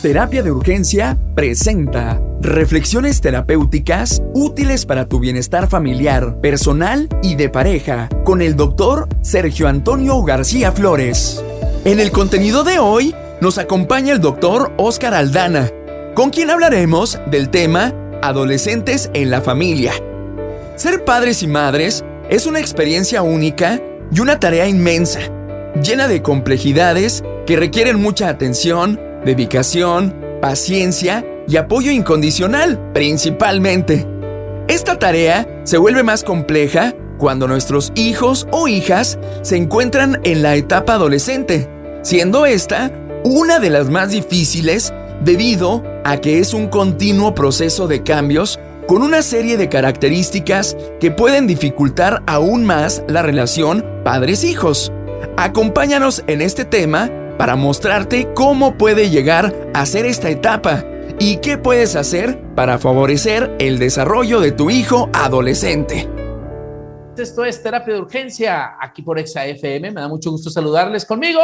Terapia de Urgencia presenta reflexiones terapéuticas útiles para tu bienestar familiar, personal y de pareja, con el doctor Sergio Antonio García Flores. En el contenido de hoy nos acompaña el doctor Óscar Aldana, con quien hablaremos del tema adolescentes en la familia. Ser padres y madres es una experiencia única y una tarea inmensa, llena de complejidades que requieren mucha atención, dedicación, paciencia y apoyo incondicional, principalmente. Esta tarea se vuelve más compleja cuando nuestros hijos o hijas se encuentran en la etapa adolescente, siendo esta una de las más difíciles debido a que es un continuo proceso de cambios con una serie de características que pueden dificultar aún más la relación padres-hijos. Acompáñanos en este tema para mostrarte cómo puede llegar a ser esta etapa y qué puedes hacer para favorecer el desarrollo de tu hijo adolescente. Esto es Terapia de Urgencia, aquí por Exa FM. Me da mucho gusto saludarles. Conmigo,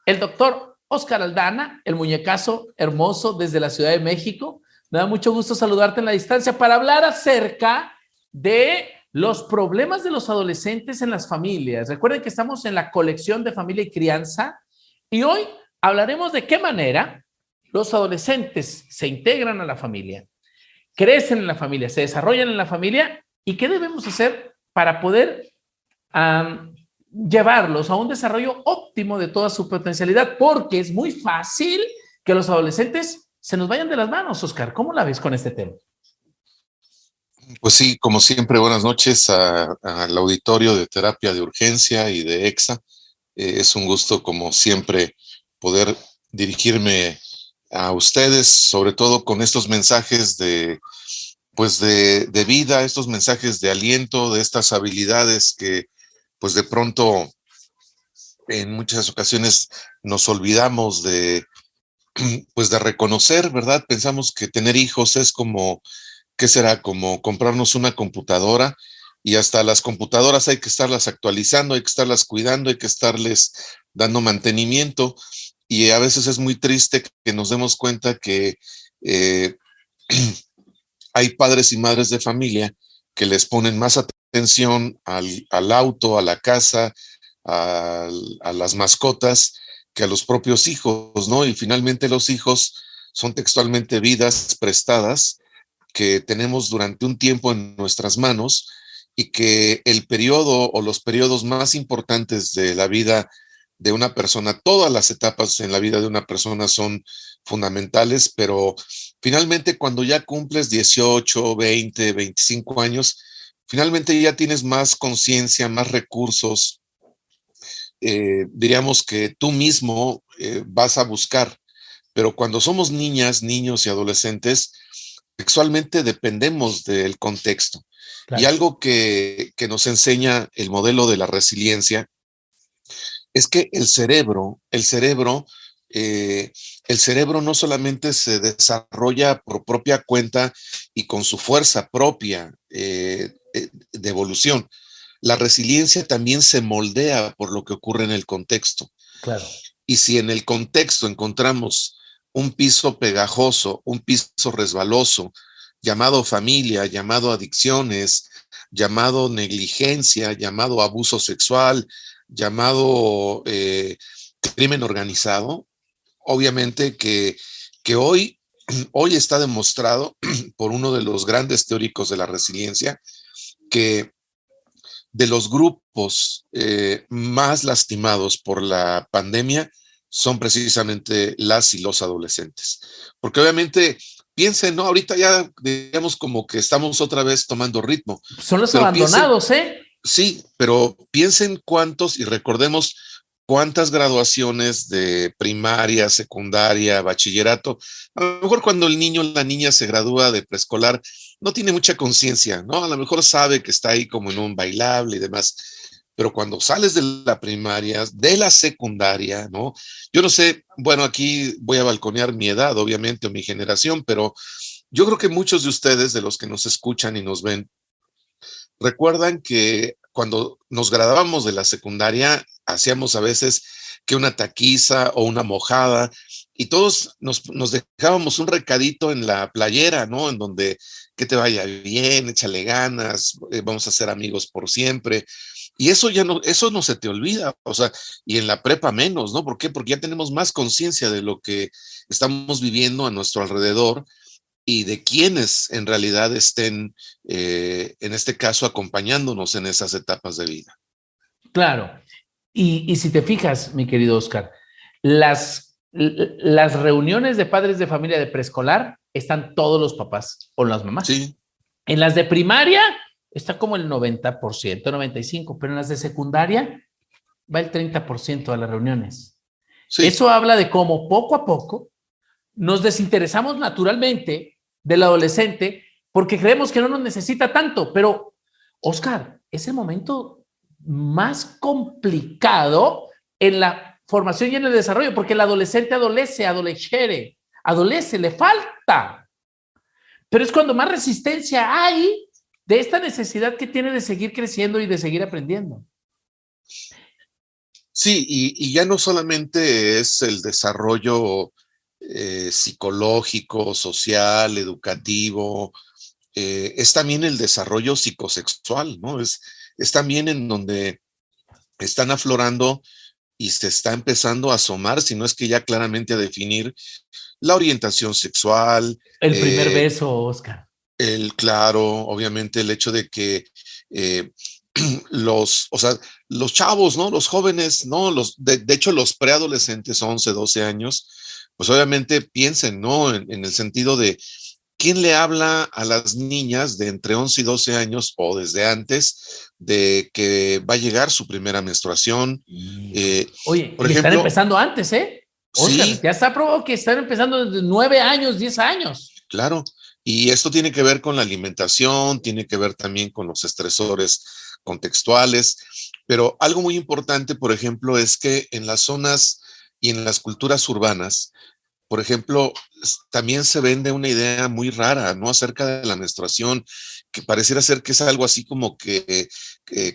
el doctor Óscar Aldana, el muñecazo hermoso desde la Ciudad de México. Me da mucho gusto saludarte en la distancia para hablar acerca de los problemas de los adolescentes en las familias. Recuerden que estamos en la colección de Familia y Crianza y hoy hablaremos de qué manera los adolescentes se integran a la familia, crecen en la familia, se desarrollan en la familia y qué debemos hacer para poder llevarlos a un desarrollo óptimo de toda su potencialidad, porque es muy fácil que los adolescentes se nos vayan de las manos. Óscar, ¿cómo la ves con este tema? Pues sí, como siempre, buenas noches al auditorio de Terapia de Urgencia y de EXA. Es un gusto, como siempre, poder dirigirme a ustedes, sobre todo con estos mensajes de vida, estos mensajes de aliento, de estas habilidades que, pues de pronto, en muchas ocasiones nos olvidamos de reconocer, ¿verdad? Pensamos que tener hijos es como, ¿qué será? Como comprarnos una computadora, y hasta las computadoras hay que estarlas actualizando, hay que estarlas cuidando, hay que estarles dando mantenimiento, y a veces es muy triste que nos demos cuenta que hay padres y madres de familia que les ponen más atención al auto, a la casa, a las mascotas, que a los propios hijos, ¿no? Y finalmente los hijos son textualmente vidas prestadas que tenemos durante un tiempo en nuestras manos, y que el periodo o los periodos más importantes de la vida de una persona, todas las etapas en la vida de una persona son fundamentales, pero finalmente cuando ya cumples 18, 20, 25 años, finalmente ya tienes más conciencia, más recursos, diríamos que tú mismo vas a buscar. Pero cuando somos niñas, niños y adolescentes, sexualmente dependemos del contexto. Claro. Y algo que nos enseña el modelo de la resiliencia es que el cerebro no solamente se desarrolla por propia cuenta y con su fuerza propia de evolución. La resiliencia también se moldea por lo que ocurre en el contexto. Claro. Y si en el contexto encontramos un piso pegajoso, un piso resbaloso, llamado familia, llamado adicciones, llamado negligencia, llamado abuso sexual, llamado crimen organizado, obviamente que hoy está demostrado por uno de los grandes teóricos de la resiliencia que de los grupos más lastimados por la pandemia son precisamente las y los adolescentes. Porque obviamente, piensen, ¿no? Ahorita ya digamos como que estamos otra vez tomando ritmo. Son los abandonados, ¿eh? Sí, pero piensen cuántos, y recordemos cuántas graduaciones de primaria, secundaria, bachillerato. A lo mejor cuando el niño o la niña se gradúa de preescolar, no tiene mucha conciencia, ¿no? A lo mejor sabe que está ahí como en un bailable y demás. Pero cuando sales de la primaria, de la secundaria, ¿no? Yo no sé, bueno, aquí voy a balconear mi edad, obviamente, o mi generación, pero yo creo que muchos de ustedes, de los que nos escuchan y nos ven, recuerdan que cuando nos graduábamos de la secundaria, hacíamos a veces que una taquiza o una mojada, y todos nos dejábamos un recadito en la playera, ¿no? En donde que te vaya bien, échale ganas, vamos a ser amigos por siempre. Y eso no se te olvida, o sea, y en la prepa menos, ¿no? ¿Por qué? Porque ya tenemos más conciencia de lo que estamos viviendo a nuestro alrededor y de quienes en realidad estén, en este caso, acompañándonos en esas etapas de vida. Claro. Y si te fijas, mi querido Oscar, las reuniones de padres de familia de preescolar están todos los papás o las mamás. Sí. En las de primaria está como el 90%, 95%, pero en las de secundaria va el 30% de las reuniones. Sí. Eso habla de cómo poco a poco nos desinteresamos naturalmente del adolescente porque creemos que no nos necesita tanto. Pero, Oscar, es el momento más complicado en la formación y en el desarrollo, porque el adolescente adolece, le falta. Pero es cuando más resistencia hay de esta necesidad que tiene de seguir creciendo y de seguir aprendiendo. Sí, y ya no solamente es el desarrollo psicológico, social, educativo, es también el desarrollo psicosexual, ¿no? Es también en donde están aflorando y se está empezando a asomar, si no es que ya claramente a definir la orientación sexual. El primer beso, Oscar. Claro, obviamente el hecho de que los chavos, ¿no? Los jóvenes, ¿no? De hecho, los preadolescentes, 11, 12 años, pues obviamente piensen, ¿no? En el sentido de quién le habla a las niñas de entre 11 y 12 años o desde antes de que va a llegar su primera menstruación. Oye, por ejemplo, están empezando antes, ¿eh? Oscar, sí, ya está probado que están empezando desde 9 años, 10 años. claro. Y esto tiene que ver con la alimentación, tiene que ver también con los estresores contextuales, pero algo muy importante, por ejemplo, es que en las zonas y en las culturas urbanas, por ejemplo, también se vende una idea muy rara, ¿no? Acerca de la menstruación, que pareciera ser que es algo así como que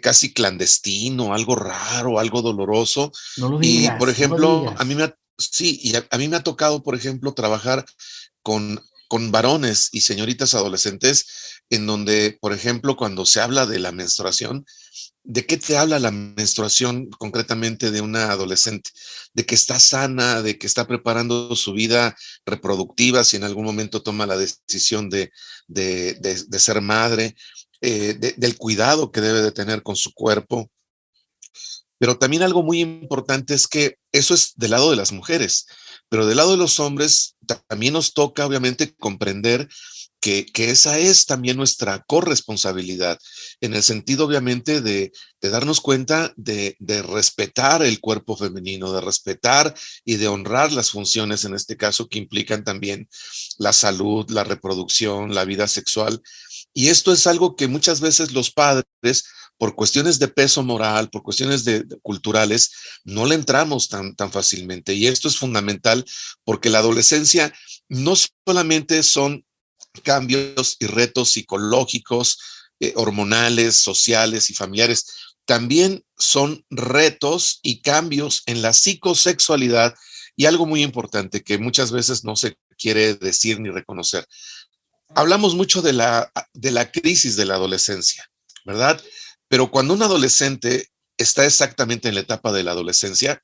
casi clandestino, algo raro, algo doloroso. No lo Y, digas, por no lo ejemplo, digas. a mí me ha tocado, por ejemplo, trabajar con varones y señoritas adolescentes en donde, por ejemplo, cuando se habla de la menstruación, ¿de qué te habla la menstruación concretamente de una adolescente? De que está sana, de que está preparando su vida reproductiva, si en algún momento toma la decisión de ser madre, del cuidado que debe de tener con su cuerpo. Pero también algo muy importante es que eso es del lado de las mujeres, pero del lado de los hombres también nos toca obviamente comprender que esa es también nuestra corresponsabilidad, en el sentido obviamente de darnos cuenta de respetar el cuerpo femenino, de respetar y de honrar las funciones, en este caso, que implican también la salud, la reproducción, la vida sexual. Y esto es algo que muchas veces los padres, por cuestiones de peso moral, por cuestiones culturales, no le entramos tan fácilmente. Y esto es fundamental porque la adolescencia no solamente son cambios y retos psicológicos, hormonales, sociales y familiares, también son retos y cambios en la psicosexualidad y algo muy importante que muchas veces no se quiere decir ni reconocer. Hablamos mucho de la crisis de la adolescencia, ¿verdad? Pero cuando un adolescente está exactamente en la etapa de la adolescencia,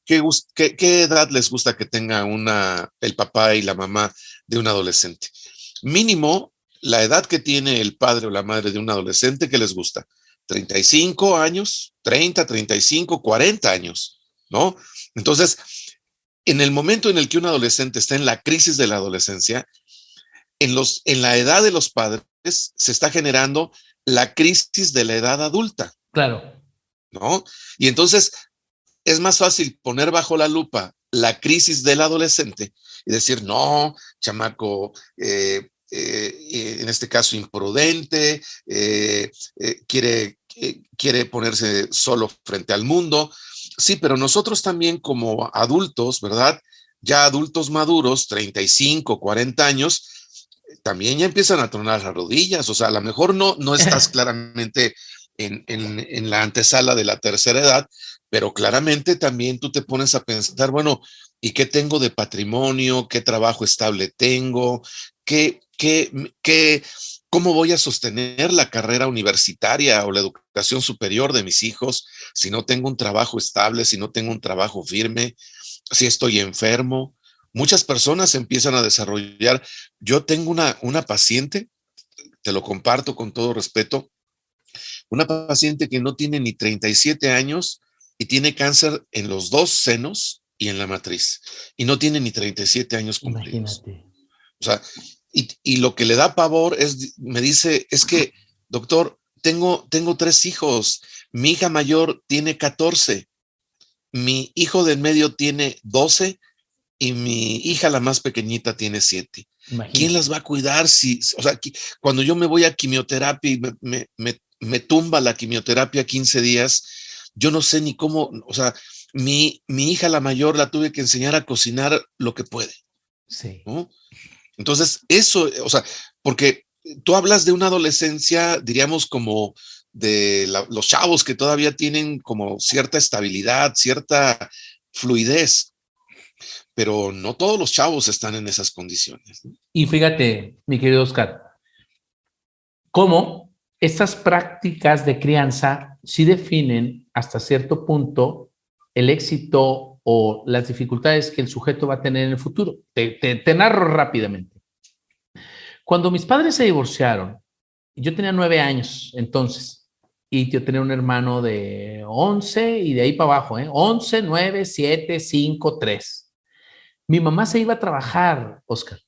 ¿qué edad les gusta que tenga el papá y la mamá de un adolescente? Mínimo, la edad que tiene el padre o la madre de un adolescente, ¿qué les gusta? 35 años, 30, 35, 40 años, ¿no? Entonces, en el momento en el que un adolescente está en la crisis de la adolescencia, en la edad de los padres se está generando la crisis de la edad adulta. Claro. ¿No? Y entonces es más fácil poner bajo la lupa la crisis del adolescente y decir, no, chamaco, en este caso imprudente, quiere ponerse solo frente al mundo. Sí, pero nosotros también como adultos, ¿verdad? Ya adultos maduros, 35, 40 años, también ya empiezan a tronar las rodillas. O sea, a lo mejor no estás claramente en la antesala de la tercera edad, pero claramente también tú te pones a pensar, bueno, ¿Y qué tengo de patrimonio? ¿Qué trabajo estable tengo? ¿Cómo voy a sostener la carrera universitaria o la educación superior de mis hijos si no tengo un trabajo estable, si no tengo un trabajo firme, si estoy enfermo? Muchas personas empiezan a desarrollar. Yo tengo una paciente, te lo comparto con todo respeto, una paciente que no tiene ni 37 años y tiene cáncer en los dos senos y en la matriz, y no tiene ni 37 años cumplidos. Imagínate. O sea, y lo que le da pavor es, me dice, es que, doctor, tengo 3 hijos, mi hija mayor tiene 14, mi hijo del medio tiene 12 y mi hija la más pequeñita tiene 7. Imagínate. ¿Quién las va a cuidar? O sea, cuando yo me voy a quimioterapia y me tumba la quimioterapia 15 días, yo no sé ni cómo, o sea, mi hija la mayor la tuve que enseñar a cocinar lo que puede. Sí. ¿No? Entonces, eso, o sea, porque tú hablas de una adolescencia, diríamos, como de los chavos que todavía tienen como cierta estabilidad, cierta fluidez, pero no todos los chavos están en esas condiciones, ¿no? Y fíjate, mi querido Oscar, cómo estas prácticas de crianza sí definen hasta cierto punto el éxito o las dificultades que el sujeto va a tener en el futuro. Te narro rápidamente. Cuando mis padres se divorciaron, yo tenía 9 años entonces, y yo tenía un hermano de 11 y de ahí para abajo, 11, 9, 7, 5, 3. Mi mamá se iba a trabajar, Oscar,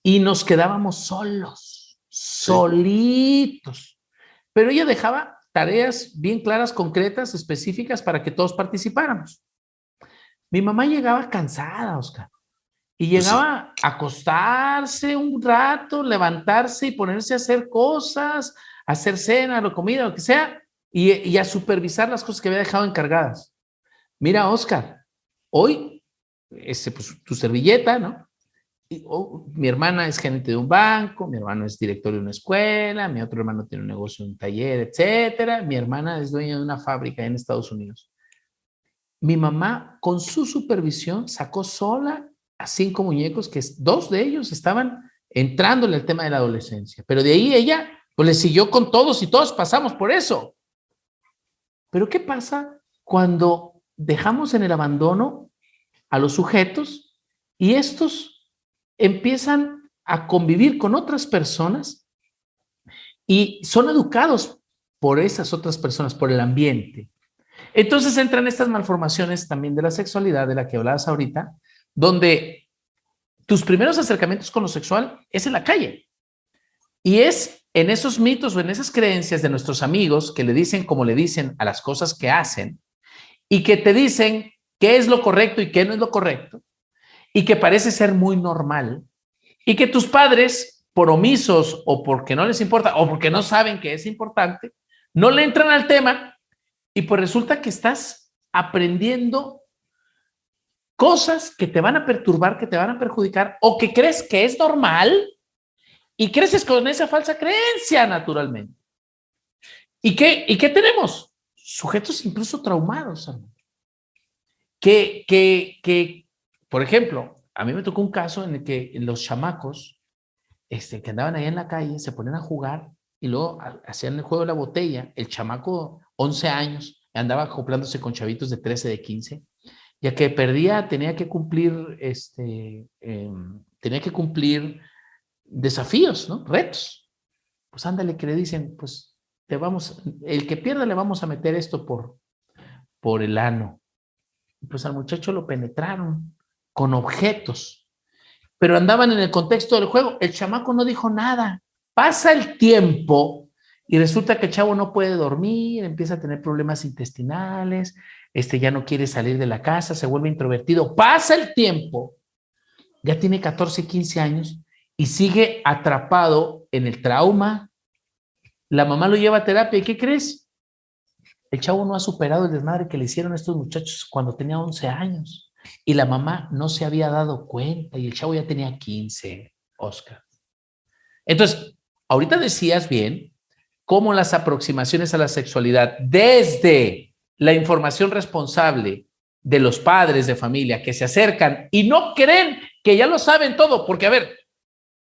y nos quedábamos solos, solitos. Pero ella dejaba tareas bien claras, concretas, específicas para que todos participáramos. Mi mamá llegaba cansada, Oscar, y llegaba a acostarse un rato, levantarse y ponerse a hacer cosas, a hacer cena, o comida, lo que sea, y a supervisar las cosas que había dejado encargadas. Mira, Oscar, hoy, pues, tu servilleta, ¿no? Mi hermana es gerente de un banco, mi hermano es director de una escuela, mi otro hermano tiene un negocio, un taller, etcétera. Mi hermana es dueña de una fábrica en Estados Unidos. Mi mamá, con su supervisión, sacó sola a 5 muñecos, que 2 de ellos estaban entrándole al tema de la adolescencia. Pero de ahí ella, pues le siguió con todos y todos pasamos por eso. Pero ¿qué pasa cuando dejamos en el abandono a los sujetos y estos empiezan a convivir con otras personas y son educados por esas otras personas, por el ambiente? Entonces entran estas malformaciones también de la sexualidad de la que hablabas ahorita, donde tus primeros acercamientos con lo sexual es en la calle y es en esos mitos o en esas creencias de nuestros amigos que le dicen como le dicen a las cosas que hacen y que te dicen qué es lo correcto y qué no es lo correcto, y que parece ser muy normal, y que tus padres, por omisos o porque no les importa o porque no saben que es importante, no le entran al tema, y pues resulta que estás aprendiendo cosas que te van a perturbar, que te van a perjudicar, o que crees que es normal, y creces con esa falsa creencia naturalmente. ¿Y qué tenemos? Sujetos incluso traumados, hermano. Por ejemplo, a mí me tocó un caso en el que los chamacos que andaban ahí en la calle se ponían a jugar y luego hacían el juego de la botella. El chamaco, 11 años, andaba acoplándose con chavitos de 13, de 15. Ya que perdía, tenía que cumplir desafíos, ¿no? Retos. Pues ándale, que le dicen, pues el que pierda le vamos a meter esto por el ano. Pues al muchacho lo penetraron con objetos, pero andaban en el contexto del juego. El chamaco no dijo nada. Pasa el tiempo y resulta que el chavo no puede dormir, empieza a tener problemas intestinales, ya no quiere salir de la casa, se vuelve introvertido. Pasa el tiempo, ya tiene 14, 15 años y sigue atrapado en el trauma. La mamá lo lleva a terapia y ¿qué crees? El chavo no ha superado el desmadre que le hicieron a estos muchachos cuando tenía 11 años. Y la mamá no se había dado cuenta y el chavo ya tenía 15, Oscar. Entonces, ahorita decías bien cómo las aproximaciones a la sexualidad desde la información responsable de los padres de familia que se acercan y no creen que ya lo saben todo, porque a ver,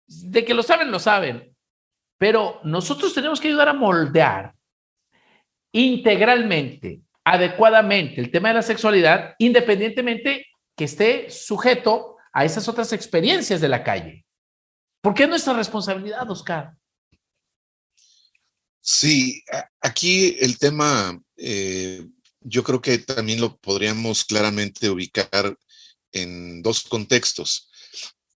de que lo saben, pero nosotros tenemos que ayudar a moldear integralmente, adecuadamente el tema de la sexualidad, independientemente que esté sujeto a esas otras experiencias de la calle. Porque es nuestra responsabilidad, Oscar. Sí, aquí el tema, yo creo que también lo podríamos claramente ubicar en dos contextos.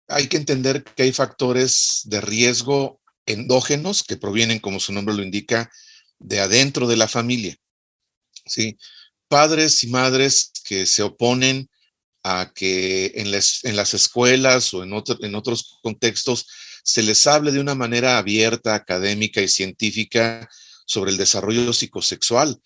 Hay que entender que hay factores de riesgo endógenos que provienen, como su nombre lo indica, de adentro de la familia. ¿Sí? Padres y madres que se oponen a que en las escuelas o en otros contextos se les hable de una manera abierta, académica y científica sobre el desarrollo psicosexual,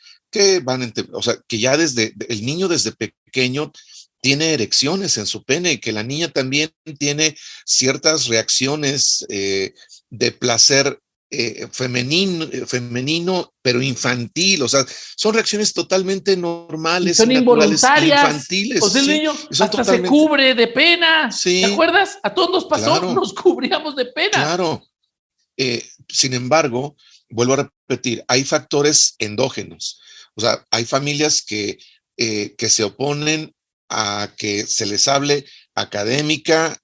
o sea, que ya el niño desde pequeño tiene erecciones en su pene y que la niña también tiene ciertas reacciones de placer femenino, pero infantil, o sea, son reacciones totalmente normales, y son naturales, involuntarias, infantiles. o sea, el ¿sí? niño hasta totalmente... se cubre de pena, sí, ¿te acuerdas? A todos nos pasó, claro, nos cubríamos de pena. Claro. Sin embargo, vuelvo a repetir, hay factores endógenos, o sea, hay familias que se oponen a que se les hable académica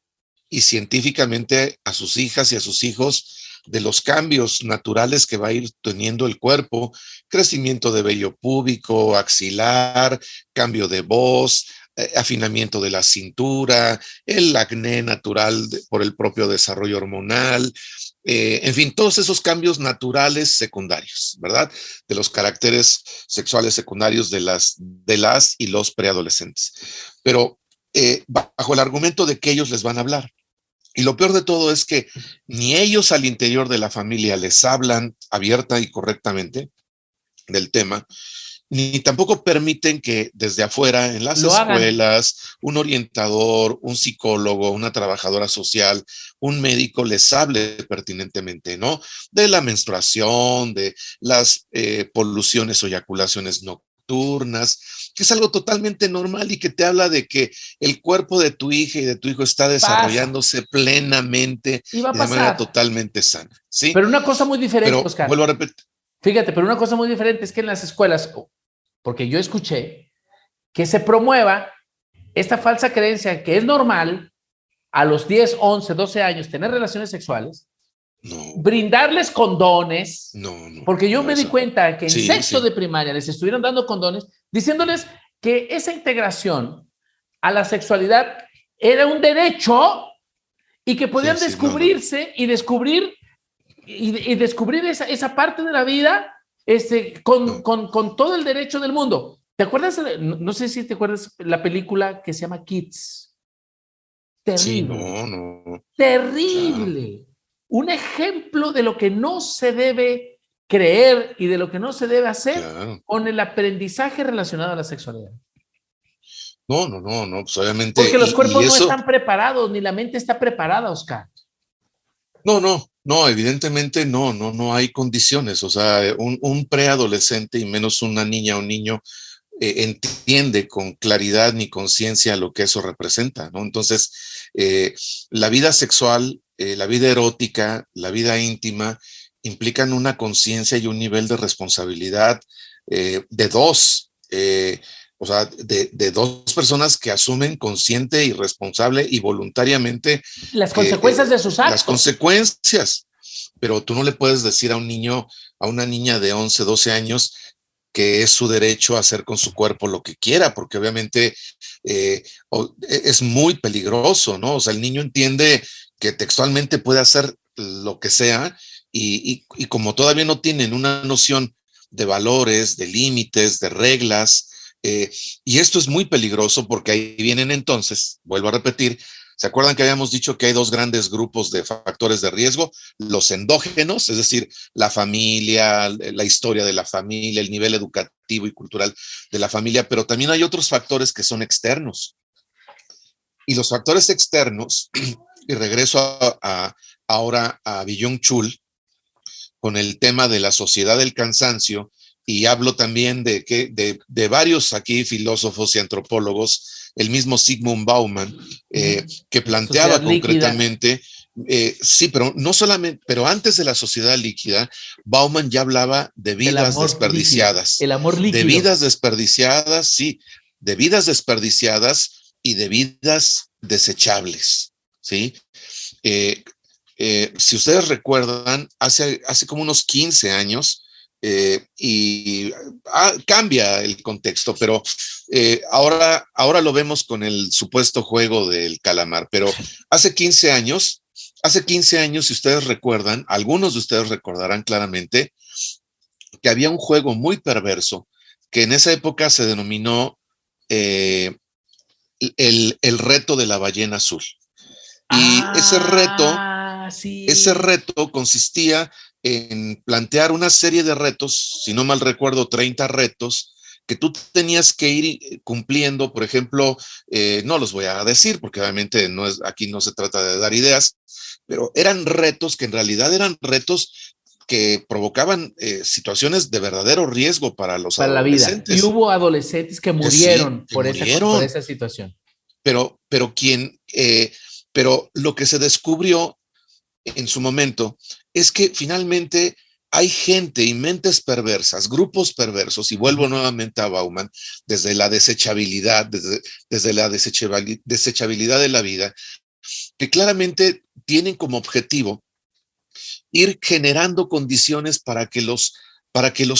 y científicamente a sus hijas y a sus hijos de los cambios naturales que va a ir teniendo el cuerpo, crecimiento de vello púbico, axilar, cambio de voz, afinamiento de la cintura, el acné natural por el propio desarrollo hormonal, en fin, todos esos cambios naturales secundarios, ¿verdad? De los caracteres sexuales secundarios de las y los preadolescentes. Pero bajo el argumento de que ellos les van a hablar. Y lo peor de todo es que ni ellos al interior de la familia les hablan abierta y correctamente del tema, ni tampoco permiten que desde afuera, en las escuelas, un orientador, un psicólogo, una trabajadora social, un médico les hable pertinentemente, ¿no? De la menstruación, de las poluciones o eyaculaciones nocturnas, que es algo totalmente normal y que te habla de que el cuerpo de tu hija y de tu hijo está desarrollándose plenamente y de manera totalmente sana, ¿sí? Pero una cosa muy diferente, pero, Oscar. vuelvo a repetir. Fíjate, pero una cosa muy diferente es que en las escuelas, porque yo escuché que se promueva esta falsa creencia que es normal a los 10, 11, 12 años tener relaciones sexuales, brindarles condones, porque yo me di cuenta que en sexto de primaria les estuvieron dando condones, diciéndoles que esa integración a la sexualidad era un derecho y que podían descubrirse y descubrir esa parte de la vida con todo el derecho del mundo. ¿Te acuerdas? No sé si te acuerdas la película que se llama Kids. Terrible. Sí, terrible. Claro. Un ejemplo de lo que no se debe creer y de lo que no se debe hacer con el aprendizaje relacionado a la sexualidad. No, pues obviamente. Porque los cuerpos no están preparados, ni la mente está preparada, Oscar. No, evidentemente no hay condiciones. O sea, un preadolescente y menos una niña o un niño entiende con claridad ni conciencia lo que eso representa, ¿no? Entonces, la vida sexual, la vida erótica, la vida íntima implican una conciencia y un nivel de responsabilidad de dos. O sea, de dos personas que asumen consciente y responsable y voluntariamente las consecuencias de sus actos. Las consecuencias. Pero tú no le puedes decir a un niño, a una niña de 11, 12 años, que es su derecho a hacer con su cuerpo lo que quiera, porque obviamente es muy peligroso, ¿no? O sea, el niño entiende que textualmente puede hacer lo que sea y como todavía no tienen una noción de valores, de límites, de reglas, y esto es muy peligroso porque ahí vienen entonces, vuelvo a repetir, ¿se acuerdan que habíamos dicho que hay dos grandes grupos de factores de riesgo? Los endógenos, es decir, la familia, la historia de la familia, el nivel educativo y cultural de la familia, pero también hay otros factores que son externos. Y los factores externos, y regreso ahora a Byung-Chul, con el tema de la sociedad del cansancio y hablo también de varios aquí filósofos y antropólogos, el mismo Zygmunt Bauman, que planteaba concretamente, sí, pero no solamente, pero antes de la sociedad líquida, Bauman ya hablaba de vidas desperdiciadas. Líquido, el amor líquido. De vidas desperdiciadas, sí, de vidas desperdiciadas y de vidas desechables, ¿sí? Si ustedes recuerdan, hace como unos 15 años, cambia el contexto, pero ahora lo vemos con el supuesto juego del calamar, pero hace 15 años, si ustedes recuerdan, algunos de ustedes recordarán claramente que había un juego muy perverso que en esa época se denominó el reto de la ballena azul. Y ese reto consistía en plantear una serie de retos, si no mal recuerdo, 30 retos, que tú tenías que ir cumpliendo. Por ejemplo, no los voy a decir porque obviamente aquí no se trata de dar ideas, pero eran retos que en realidad eran retos que provocaban situaciones de verdadero riesgo para los adolescentes. La vida. Y hubo adolescentes que murieron, por esa situación. Pero lo que se descubrió en su momento es que finalmente hay gente y mentes perversas, grupos perversos, y vuelvo nuevamente a Bauman, desde la desechabilidad, desde la desechabilidad de la vida, que claramente tienen como objetivo ir generando condiciones para que los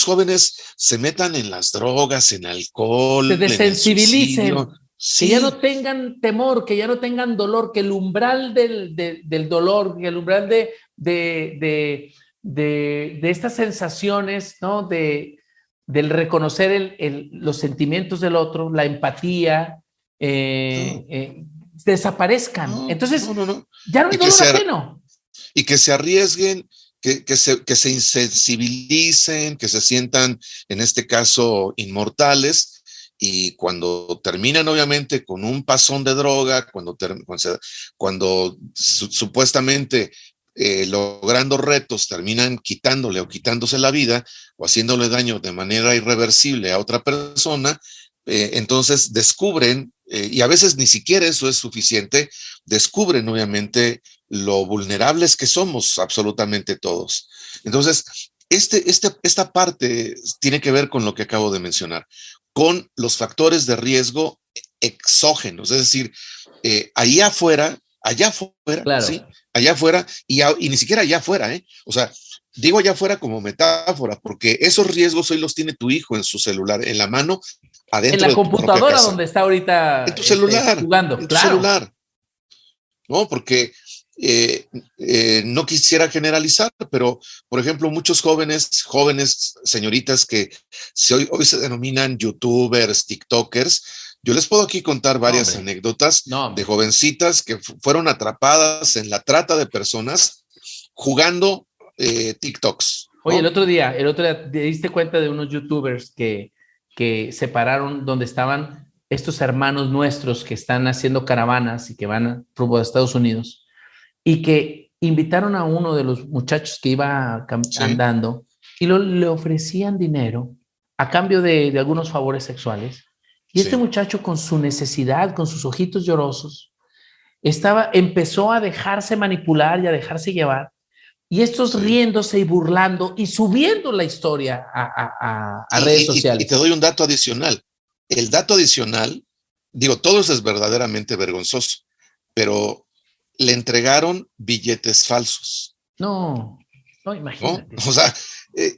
jóvenes se metan en las drogas, en alcohol, se desensibilicen. Sí. Que ya no tengan temor, que ya no tengan dolor, que el umbral del dolor, que el umbral de estas sensaciones, ¿no? Del reconocer los sentimientos del otro, la empatía, desaparezcan. Entonces, ya no hay dolor ajeno. Y que se arriesguen, que se insensibilicen, que se sientan, en este caso, inmortales. Y cuando terminan obviamente con un pasón de droga, cuando supuestamente logrando retos terminan quitándose la vida o haciéndole daño de manera irreversible a otra persona, entonces descubren, y a veces ni siquiera eso es suficiente, descubren obviamente lo vulnerables que somos absolutamente todos. Entonces, esta parte tiene que ver con lo que acabo de mencionar, con los factores de riesgo exógenos, es decir, allá afuera, claro. ¿sí? Allá afuera, y ni siquiera allá afuera, o sea, digo allá afuera como metáfora, porque esos riesgos hoy los tiene tu hijo en su celular, en la mano, adentro en la computadora donde está ahorita en tu celular, jugando, en tu celular, ¿no? Porque no quisiera generalizar, pero por ejemplo, muchos jóvenes, señoritas que hoy se denominan youtubers, tiktokers, yo les puedo aquí contar varias anécdotas de jovencitas que fueron atrapadas en la trata de personas jugando TikToks, ¿no? Oye, el otro día te diste cuenta de unos youtubers que se pararon donde estaban estos hermanos nuestros que están haciendo caravanas y que van rumbo a Estados Unidos, y que invitaron a uno de los muchachos que iba andando y le ofrecían dinero a cambio de algunos favores sexuales. Y este muchacho, con su necesidad, con sus ojitos llorosos, empezó a dejarse manipular y a dejarse llevar. Y estos riéndose y burlando y subiendo la historia a redes sociales. Y te doy un dato adicional. El dato adicional, digo, todo eso es verdaderamente vergonzoso, pero le entregaron billetes falsos. No, imagínate. ¿No? O sea,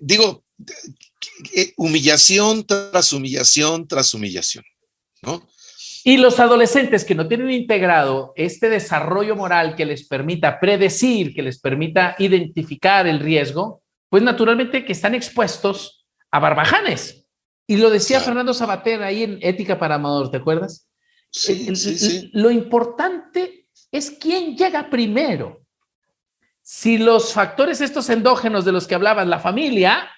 digo, humillación tras humillación tras humillación, ¿no? Y los adolescentes que no tienen integrado este desarrollo moral que les permita predecir, que les permita identificar el riesgo, pues naturalmente que están expuestos a barbajanes. Y lo decía Fernando Sabater ahí en Ética para Amador, ¿te acuerdas? Sí. Lo importante es quién llega primero. Si los factores estos endógenos de los que hablabas, la familia,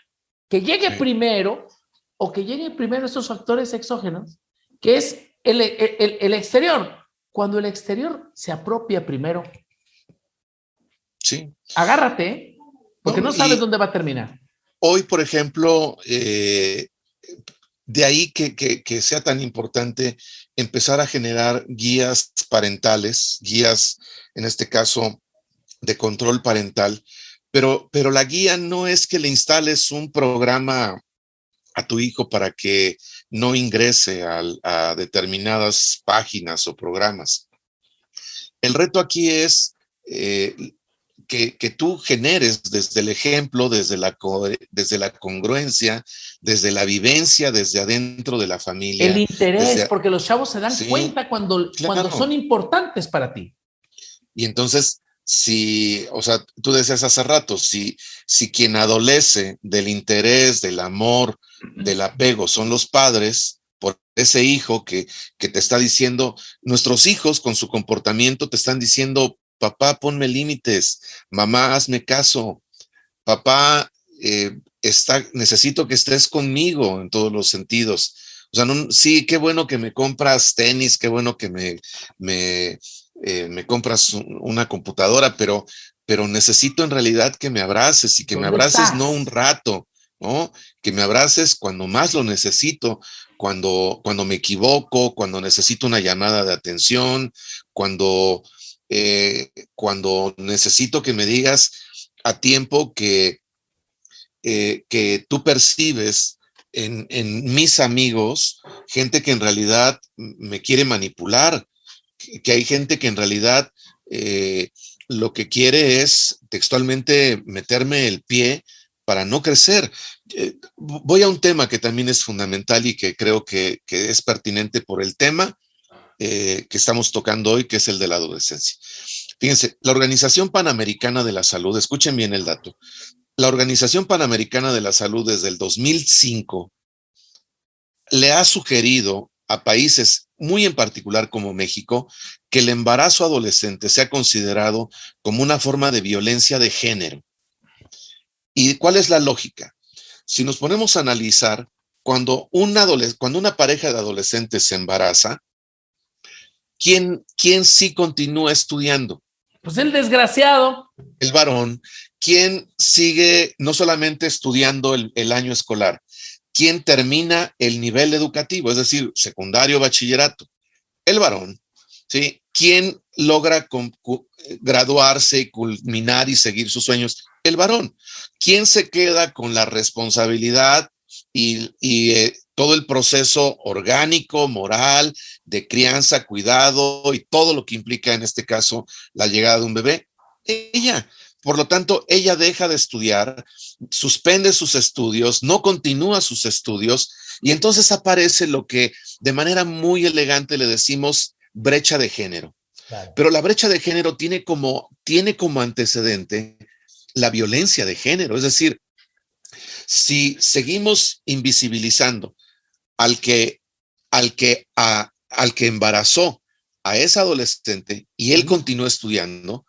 que llegue primero, o que lleguen primero estos factores exógenos, que es el exterior. Cuando el exterior se apropia primero, agárrate, porque no sabes dónde va a terminar. hoy, por ejemplo, de ahí que sea tan importante empezar a generar guías parentales, guías, en este caso, de control parental, pero la guía no es que le instales un programa a tu hijo para que no ingrese a determinadas páginas o programas. El reto aquí es que tú generes desde el ejemplo, desde la congruencia, desde la vivencia, desde adentro de la familia. El interés, porque los chavos se dan cuenta cuando son importantes para ti. Y entonces, o sea, tú decías hace rato, si quien adolece del interés, del amor, del apego son los padres, por ese hijo que te está diciendo, nuestros hijos con su comportamiento te están diciendo, papá, ponme límites, mamá, hazme caso, papá, necesito que estés conmigo en todos los sentidos. O sea, sí, qué bueno que me compras tenis, qué bueno que me compras una computadora, pero necesito en realidad que me abraces y que me abraces no un rato, ¿no? Que me abraces cuando más lo necesito, cuando me equivoco, cuando necesito una llamada de atención, cuando necesito que me digas a tiempo que tú percibes en mis amigos gente que en realidad me quiere manipular, que hay gente que en realidad lo que quiere es textualmente meterme el pie para no crecer. Voy a un tema que también es fundamental y que creo que es pertinente por el tema que estamos tocando hoy, que es el de la adolescencia. Fíjense, la Organización Panamericana de la Salud, escuchen bien el dato, la Organización Panamericana de la Salud desde el 2005 le ha sugerido a países, muy en particular como México, que el embarazo adolescente sea considerado como una forma de violencia de género. ¿Y cuál es la lógica? Si nos ponemos a analizar, cuando una pareja de adolescentes se embaraza, ¿quién sí continúa estudiando? Pues el desgraciado. El varón. ¿Quién sigue no solamente estudiando el año escolar? ¿Quién termina el nivel educativo? Es decir, secundario, bachillerato. El varón. ¿Sí? ¿Quién logra graduarse y culminar y seguir sus sueños? El varón. ¿Quién se queda con la responsabilidad y todo el proceso orgánico, moral, de crianza, cuidado y todo lo que implica en este caso la llegada de un bebé? Ella. Por lo tanto, ella deja de estudiar, suspende sus estudios, no continúa sus estudios y entonces aparece lo que de manera muy elegante le decimos brecha de género. Claro. Pero la brecha de género tiene como antecedente la violencia de género. Es decir, si seguimos invisibilizando al que embarazó a esa adolescente y él continuó estudiando,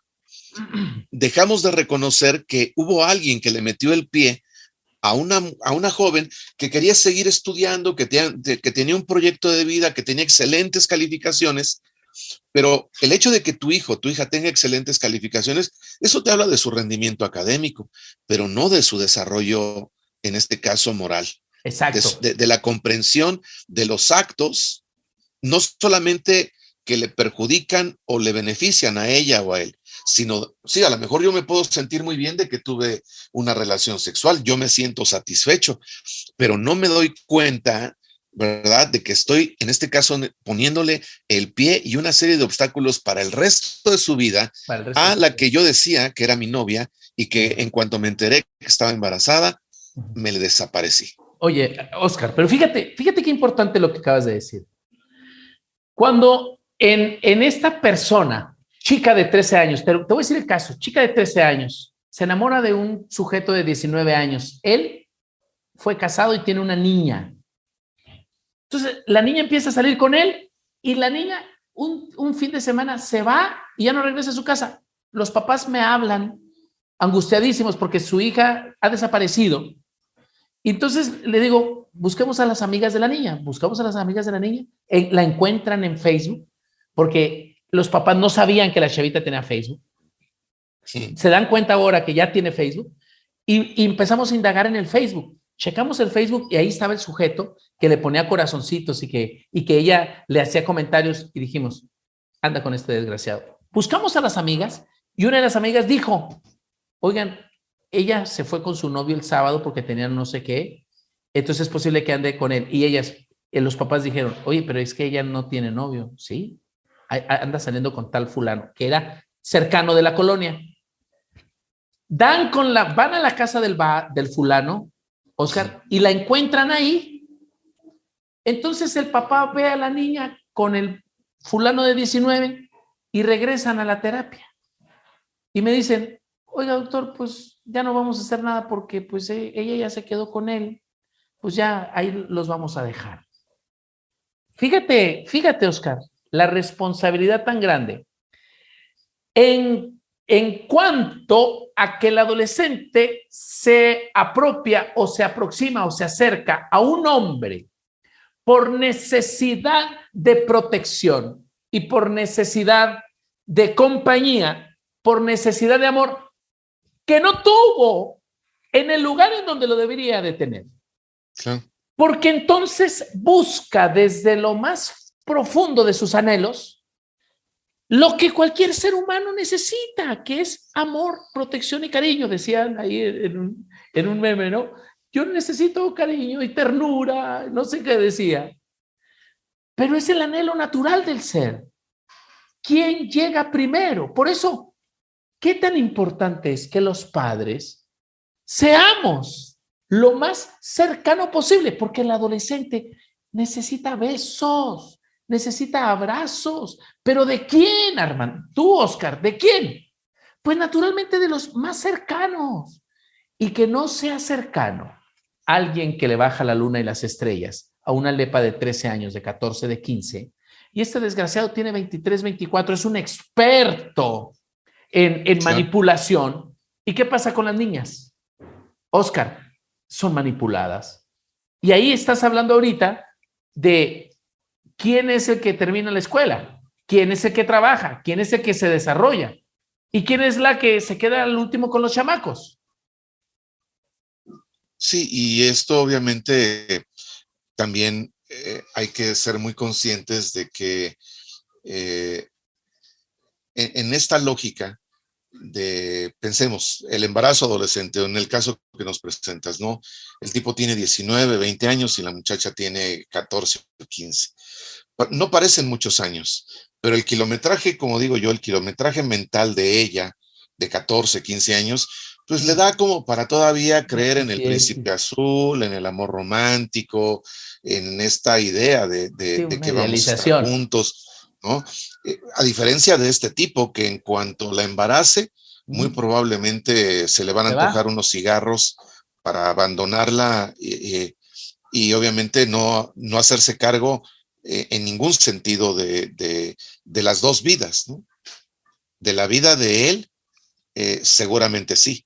dejamos de reconocer que hubo alguien que le metió el pie a una joven que quería seguir estudiando, que tenía un proyecto de vida, que tenía excelentes calificaciones, pero el hecho de que tu hijo, tu hija tenga excelentes calificaciones, eso te habla de su rendimiento académico, pero no de su desarrollo, en este caso moral. Exacto. De la comprensión de los actos, no solamente que le perjudican o le benefician a ella o a él, sino, sí, a lo mejor yo me puedo sentir muy bien de que tuve una relación sexual, yo me siento satisfecho, pero no me doy cuenta, ¿verdad?, de que estoy, en este caso, poniéndole el pie y una serie de obstáculos para el resto de su vida a la que yo decía que era mi novia y que en cuanto me enteré que estaba embarazada, me le desaparecí. Oye, Oscar, pero fíjate qué importante lo que acabas de decir. Cuando en esta persona, chica de 13 años, te voy a decir el caso, chica de 13 años, se enamora de un sujeto de 19 años. Él fue casado y tiene una niña. Entonces, la niña empieza a salir con él y la niña un fin de semana se va y ya no regresa a su casa. Los papás me hablan angustiadísimos porque su hija ha desaparecido. Y entonces le digo, busquemos a las amigas de la niña, la encuentran en Facebook, porque los papás no sabían que la chavita tenía Facebook. Sí. Se dan cuenta ahora que ya tiene Facebook y empezamos a indagar en el Facebook. Checamos el Facebook y ahí estaba el sujeto que le ponía corazoncitos y que ella le hacía comentarios y dijimos, anda con este desgraciado. Buscamos a las amigas y una de las amigas dijo, oigan, ella se fue con su novio el sábado porque tenían no sé qué, entonces es posible que ande con él. Y ellas, los papás dijeron, oye, pero es que ella no tiene novio, ¿sí? Anda saliendo con tal fulano, que era cercano de la colonia. Van a la casa del fulano, Oscar, y la encuentran ahí. Entonces el papá ve a la niña con el fulano de 19 y regresan a la terapia. Y me dicen, oiga, doctor, pues ya no vamos a hacer nada porque pues ella ya se quedó con él. Pues ya ahí los vamos a dejar. Fíjate, Oscar, la responsabilidad tan grande. En cuanto a que el adolescente se apropia o se aproxima o se acerca a un hombre por necesidad de protección y por necesidad de compañía, por necesidad de amor, que no tuvo en el lugar en donde lo debería de tener. Claro. Porque entonces busca desde lo más profundo de sus anhelos lo que cualquier ser humano necesita, que es amor, protección y cariño. Decían ahí en un meme, ¿no? Yo necesito cariño y ternura, no sé qué decía. Pero es el anhelo natural del ser. ¿Quién llega primero? Por eso, ¿qué tan importante es que los padres seamos lo más cercano posible? Porque el adolescente necesita besos, necesita abrazos. ¿Pero de quién, Armando? Tú, Oscar, ¿de quién? Pues naturalmente de los más cercanos. Y que no sea cercano alguien que le baja la luna y las estrellas a una lepa de 13 años, de 14, de 15. Y este desgraciado tiene 23, 24, es un experto en manipulación. ¿Y qué pasa con las niñas? Oscar, son manipuladas. Y ahí estás hablando ahorita de quién es el que termina la escuela, quién es el que trabaja, quién es el que se desarrolla y quién es la que se queda al último con los chamacos. Sí, y esto obviamente también hay que ser muy conscientes de que en esta lógica pensemos, el embarazo adolescente, en el caso que nos presentas, ¿no? El tipo tiene 19, 20 años y la muchacha tiene 14 o 15. No parecen muchos años, pero el kilometraje, como digo yo, el kilometraje mental de ella, de 14, 15 años, pues le da como para todavía creer en el príncipe azul, en el amor romántico, en esta idea de que vamos a estar juntos, ¿no? A diferencia de este tipo que en cuanto la embarace, muy probablemente se le van a antojar unos cigarros para abandonarla y obviamente no hacerse cargo en ningún sentido de las dos vidas, ¿no? De la vida de él, seguramente sí,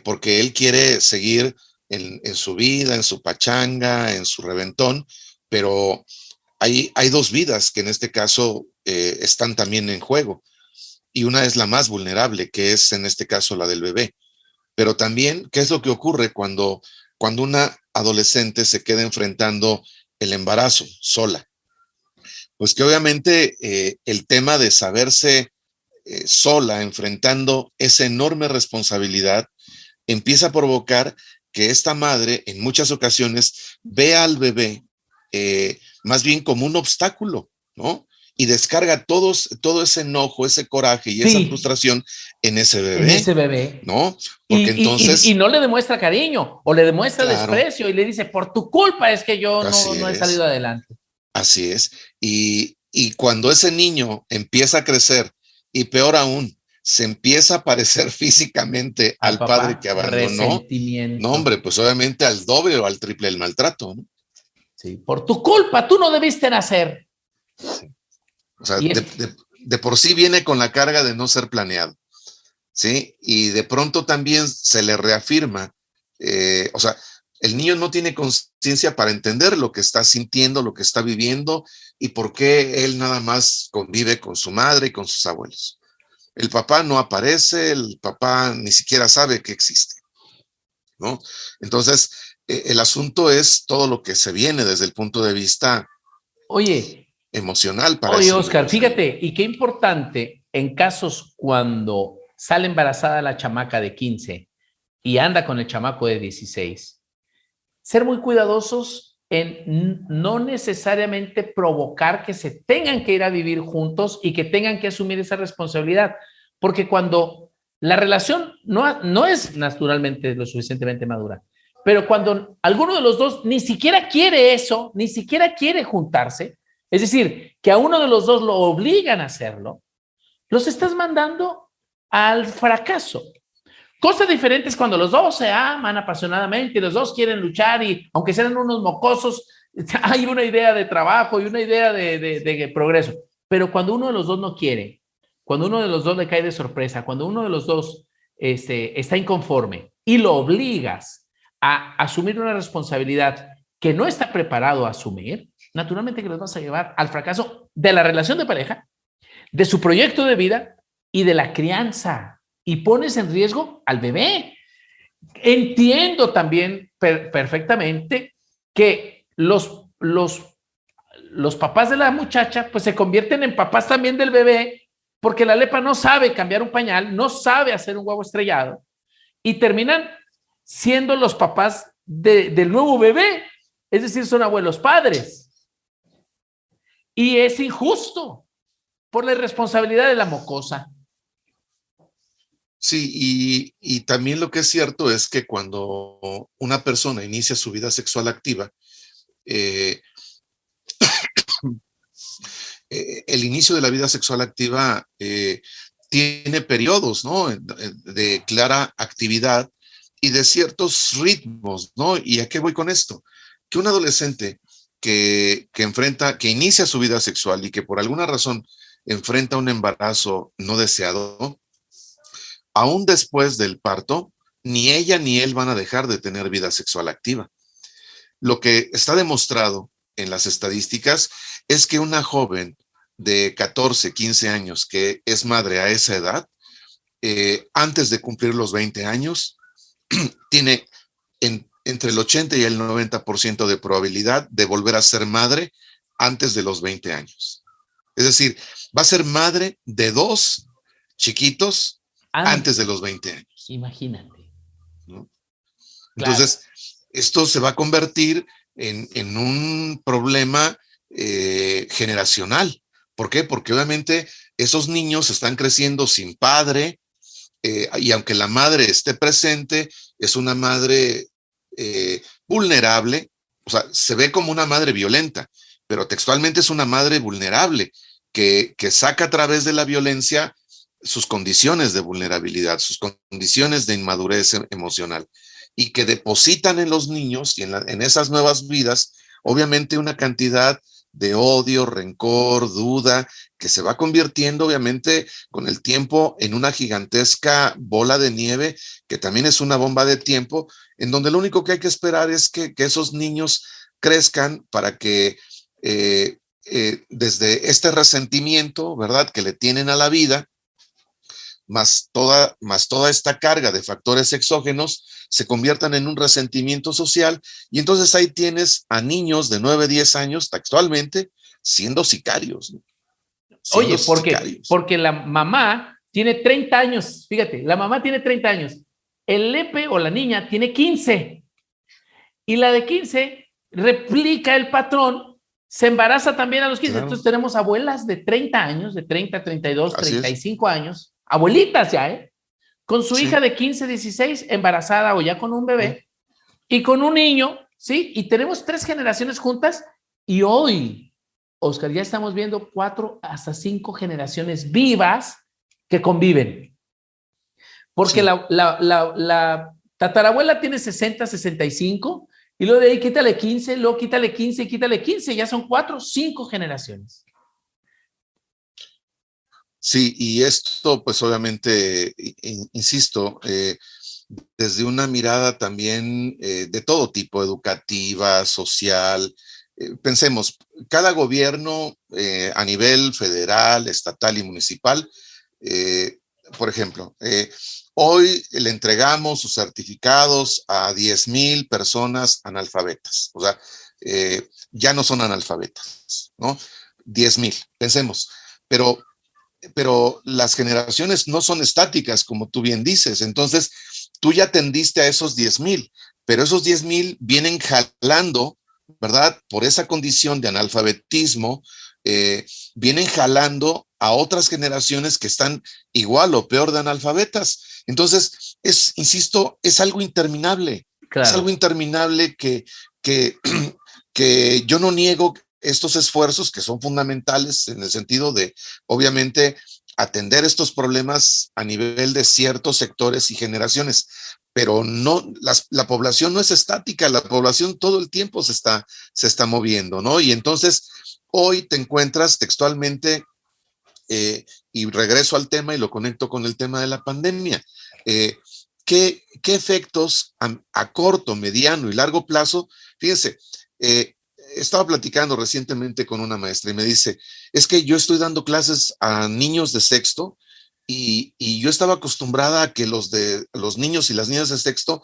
porque él quiere seguir en su vida, en su pachanga, en su reventón, pero hay dos vidas que en este caso están también en juego, y una es la más vulnerable, que es en este caso la del bebé. Pero también, ¿qué es lo que ocurre cuando una adolescente se queda enfrentando el embarazo sola? Pues que obviamente el tema de saberse sola, enfrentando esa enorme responsabilidad, empieza a provocar que esta madre en muchas ocasiones vea al bebé más bien como un obstáculo, ¿no? Y descarga todo ese enojo, ese coraje y esa frustración en ese bebé. En ese bebé. ¿No? Porque entonces... Y no le demuestra cariño o le demuestra desprecio y le dice, por tu culpa es que yo no he salido adelante. Así es. Y cuando ese niño empieza a crecer y peor aún, se empieza a parecer físicamente al padre que abandonó, no, hombre, pues obviamente al doble o al triple del maltrato, ¿no? Sí, por tu culpa, tú no debiste nacer. Sí. O sea, de por sí viene con la carga de no ser planeado, ¿sí? Y de pronto también se le reafirma, o sea, el niño no tiene conciencia para entender lo que está sintiendo, lo que está viviendo y por qué él nada más convive con su madre y con sus abuelos. El papá no aparece, el papá ni siquiera sabe que existe. ¿no? Entonces, el asunto es todo lo que se viene desde el punto de vista emocional para oye, ese Oscar, niño. fíjate, y qué importante en casos cuando sale embarazada la chamaca de 15 y anda con el chamaco de 16, ser muy cuidadosos en no necesariamente provocar que se tengan que ir a vivir juntos y que tengan que asumir esa responsabilidad, porque cuando la relación no es naturalmente lo suficientemente madura, pero cuando alguno de los dos ni siquiera quiere eso, ni siquiera quiere juntarse, es decir, que a uno de los dos lo obligan a hacerlo, los estás mandando al fracaso. Cosas diferentes cuando los dos se aman apasionadamente y los dos quieren luchar y aunque sean unos mocosos, hay una idea de trabajo y una idea de progreso. Pero cuando uno de los dos no quiere, cuando uno de los dos le cae de sorpresa, cuando uno de los dos está inconforme y lo obligas a asumir una responsabilidad que no está preparado a asumir, naturalmente que los vas a llevar al fracaso de la relación de pareja, de su proyecto de vida y de la crianza. Y pones en riesgo al bebé. Entiendo también perfectamente que los papás de la muchacha pues se convierten en papás también del bebé porque la Lepa no sabe cambiar un pañal, no sabe hacer un huevo estrellado y terminan siendo los papás del nuevo bebé, es decir, son abuelos padres. Y es injusto por la irresponsabilidad de la mocosa. Sí, y también lo que es cierto es que cuando una persona inicia su vida sexual activa, el inicio de la vida sexual activa tiene periodos, ¿no? De clara actividad y de ciertos ritmos, ¿no? ¿Y a qué voy con esto? Que un adolescente que inicia su vida sexual y que por alguna razón enfrenta un embarazo no deseado, aún después del parto, ni ella ni él van a dejar de tener vida sexual activa. Lo que está demostrado en las estadísticas es que una joven de 14, 15 años que es madre a esa edad, antes de cumplir los 20 años, tiene entre el 80 y el 90% de probabilidad de volver a ser madre antes de los 20 años. Es decir, va a ser madre de 2 chiquitos antes de los 20 años. Imagínate. ¿No? Entonces, claro, esto se va a convertir en un problema generacional. ¿Por qué? Porque obviamente esos niños están creciendo sin padre y aunque la madre esté presente, es una madre vulnerable, o sea, se ve como una madre violenta, pero textualmente es una madre vulnerable que saca a través de la violencia sus condiciones de vulnerabilidad, sus condiciones de inmadurez emocional y que depositan en los niños y en esas nuevas vidas, obviamente una cantidad de odio, rencor, duda, que se va convirtiendo obviamente con el tiempo en una gigantesca bola de nieve, que también es una bomba de tiempo, en donde lo único que hay que esperar es que esos niños crezcan para que desde este resentimiento, ¿verdad?, que le tienen a la vida, más toda esta carga de factores exógenos, se conviertan en un resentimiento social y entonces ahí tienes a niños de 9, 10 años textualmente siendo sicarios. ¿No? Oye, porque la mamá tiene 30 años, fíjate, la mamá tiene 30 años, el lepe o la niña tiene 15 y la de 15 replica el patrón, se embaraza también a los 15. Claro. Entonces tenemos abuelas de 30 años, de 30, 32, así 35 es. Años, abuelitas ya, con su hija de 15, 16, embarazada o ya con un bebé, y con un niño, ¿sí? Y tenemos 3 generaciones juntas, y hoy, Oscar, ya estamos viendo 4 hasta 5 generaciones vivas que conviven. Porque la tatarabuela tiene 60, 65, y luego de ahí quítale 15, luego quítale 15, quítale 15, ya son 4, 5 generaciones. Sí, y esto pues obviamente, insisto, desde una mirada también de todo tipo, educativa, social. Pensemos, cada gobierno a nivel federal, estatal y municipal por ejemplo, hoy le entregamos sus certificados a 10,000 personas analfabetas. O sea, ya no son analfabetas, ¿no? 10,000, pensemos. Pero las generaciones no son estáticas, como tú bien dices. Entonces, tú ya atendiste a esos 10,000, pero esos 10,000 vienen jalando, ¿verdad? Por esa condición de analfabetismo, vienen jalando a otras generaciones que están igual o peor de analfabetas. Entonces, insisto, es algo interminable. Claro. Es algo interminable que yo no niego estos esfuerzos que son fundamentales en el sentido de, obviamente, atender estos problemas a nivel de ciertos sectores y generaciones, pero no, la población no es estática, la población todo el tiempo se está moviendo, ¿no? Y entonces, hoy te encuentras textualmente, y regreso al tema y lo conecto con el tema de la pandemia, ¿qué efectos a corto, mediano y largo plazo? Fíjense, estaba platicando recientemente con una maestra y me dice, es que yo estoy dando clases a niños de sexto y yo estaba acostumbrada a que los niños y las niñas de sexto